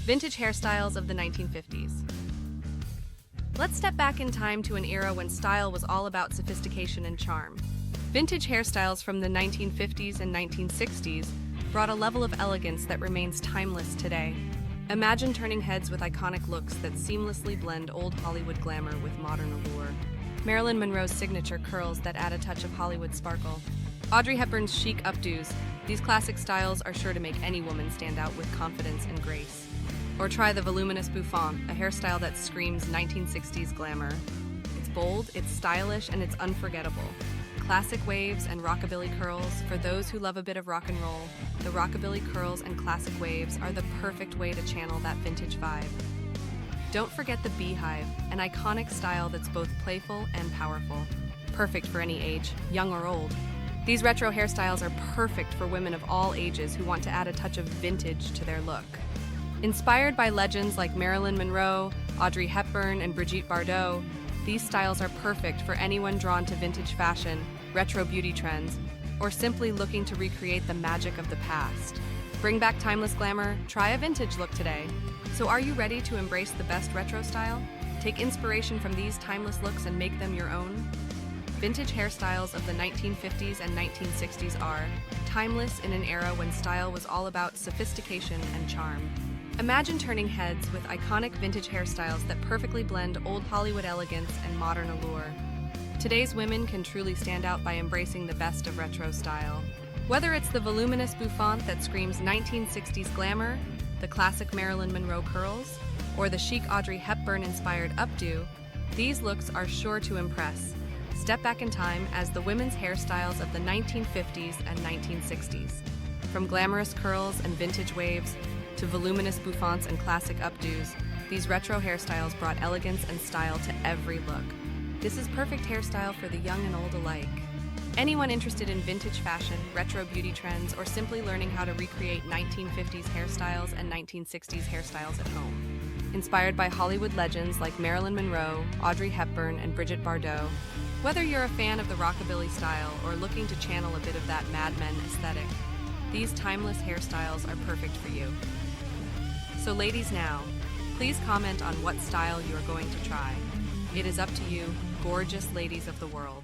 Vintage hairstyles of the 1950s. Let's step back in time to an era when style was all about sophistication and charm. Vintage hairstyles from the 1950s and 1960s brought a level of elegance that remains timeless today. Imagine turning heads with iconic looks that seamlessly blend old Hollywood glamour with modern allure. Marilyn Monroe's signature curls that add a touch of Hollywood sparkle. Audrey Hepburn's chic updos. These classic styles are sure to make any woman stand out with confidence and grace. Or try the voluminous bouffant, a hairstyle that screams 1960s glamour. It's bold, it's stylish, and it's unforgettable. Classic waves and rockabilly curls. For those who love a bit of rock and roll, the rockabilly curls and classic waves are the perfect way to channel that vintage vibe. Don't forget the beehive, an iconic style that's both playful and powerful. Perfect for any age, young or old. These retro hairstyles are perfect for women of all ages who want to add a touch of vintage to their look. Inspired by legends like Marilyn Monroe, Audrey Hepburn, and Brigitte Bardot, these styles are perfect for anyone drawn to vintage fashion, retro beauty trends, or simply looking to recreate the magic of the past. Bring back timeless glamour, try a vintage look today. So are you ready to embrace the best retro style? Take inspiration from these timeless looks and make them your own? Vintage hairstyles of the 1950s and 1960s are timeless in an era when style was all about sophistication and charm. Imagine turning heads with iconic vintage hairstyles that perfectly blend old Hollywood elegance and modern allure. Today's women can truly stand out by embracing the best of retro style. Whether it's the voluminous bouffant that screams 1960s glamour, the classic Marilyn Monroe curls, or the chic Audrey Hepburn-inspired updo, these looks are sure to impress. Step back in time as the women's hairstyles of the 1950s and 1960s. From glamorous curls and vintage waves to voluminous bouffants and classic updos, these retro hairstyles brought elegance and style to every look. This is perfect hairstyle for the young and old alike. Anyone interested in vintage fashion, retro beauty trends, or simply learning how to recreate 1950s hairstyles and 1960s hairstyles at home. Inspired by Hollywood legends like Marilyn Monroe, Audrey Hepburn, and Brigitte Bardot, whether you're a fan of the rockabilly style or looking to channel a bit of that Mad Men aesthetic, these timeless hairstyles are perfect for you. So ladies now, please comment on what style you are going to try. It is up to you, gorgeous ladies of the world.